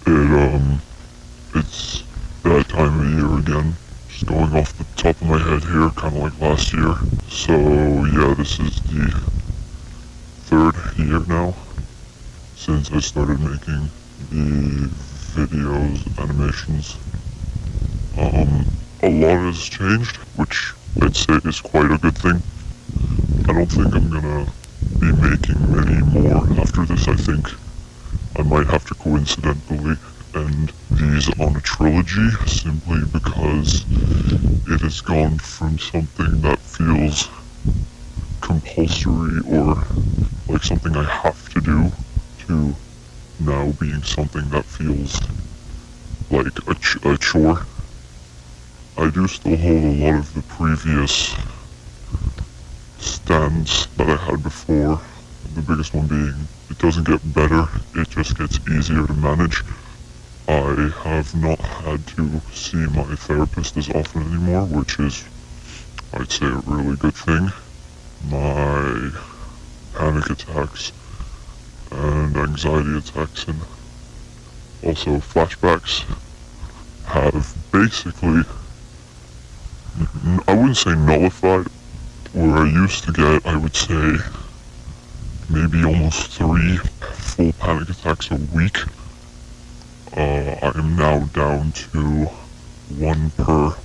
It's that time of year again. Just going off the top of my head here, kind of like last year. So yeah, this is the third year now since I started making the videos, animations. A lot has changed, which I'd say is quite a good thing. I don't think I'm gonna be making many more after this. I think I might have to coincidentally end these on a trilogy, simply because it has gone from something that feels compulsory or like something I have to do to now being something that feels like a chore. I do still hold a lot of the previous stands that I had before, the biggest one being it doesn't get better, it just gets easier to manage. I have not had to see my therapist as often anymore, which is, I'd say, a really good thing. My panic attacks and anxiety attacks and also flashbacks have basically, I wouldn't say nullified. Where I used to get, I would say, maybe almost 3 full panic attacks a week. I am now down to 1 per,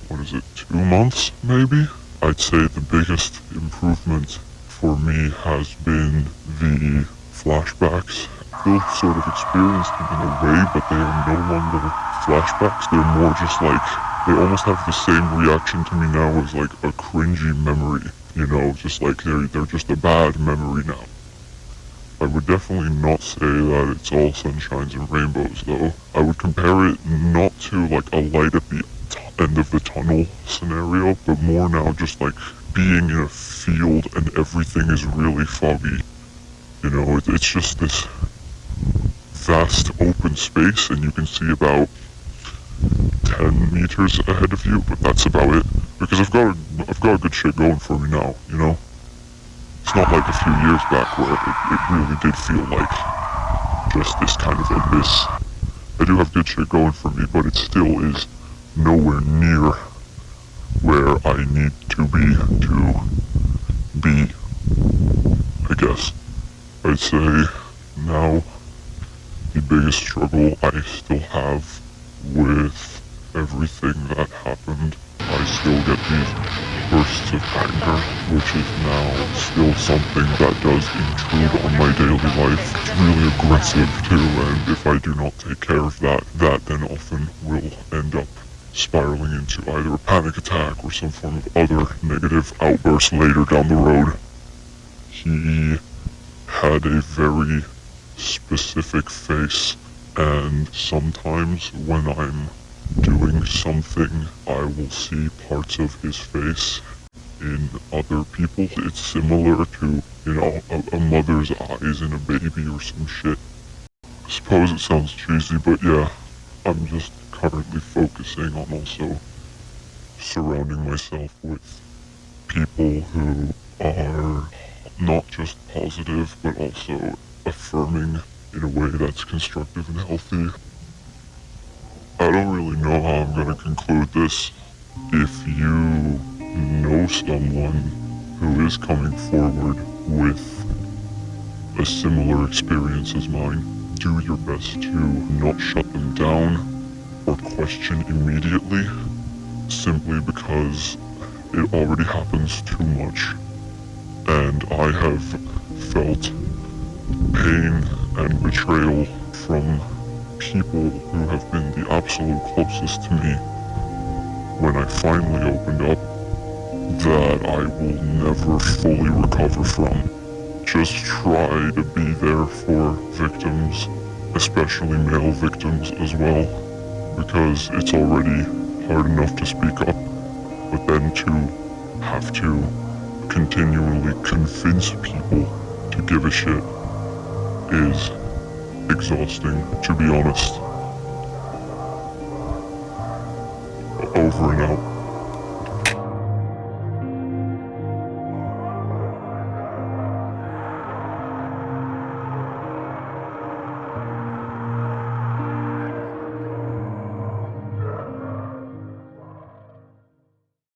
2 months maybe? I'd say the biggest improvement for me has been the flashbacks. Still sort of experienced them in a way, but they are no longer flashbacks. They're more just like, they almost have the same reaction to me now as like a cringy memory. You know, just like they're just a bad memory now. I would definitely not say that it's all sunshines and rainbows, though. I would compare it not to like a light at the end of the tunnel scenario, but more now just like being in a field and everything is really foggy. You know, it's just this vast open space and you can see about 10 meters ahead of you, but that's about it. Because I've got good shit going for me now, you know? It's not like a few years back where it really did feel like just this kind of abyss. I do have good shit going for me, but it still is nowhere near where I need to be, I guess. I'd say now the biggest struggle I still have with everything that happened. I still get these bursts of anger, which is now still something that does intrude on my daily life. It's really aggressive too, and if I do not take care of that then often will end up spiraling into either a panic attack or some form of other negative outburst later down the road. He had a very specific face, and sometimes when I'm doing something, I will see parts of his face in other people. It's similar to, you know, a mother's eyes in a baby or some shit. I suppose it sounds cheesy, but yeah, I'm just currently focusing on also surrounding myself with people who are not just positive, but also affirming in a way that's constructive and healthy. I don't really know how I'm gonna conclude this. If you know someone who is coming forward with a similar experience as mine, do your best to not shut them down or question immediately, simply because it already happens too much. And I have felt pain and betrayal from people who have been the absolute closest to me when I finally opened up that I will never fully recover from. Just try to be there for victims, especially male victims as well, because it's already hard enough to speak up, but then to have to continually convince people to give a shit is exhausting, to be honest. Over and out.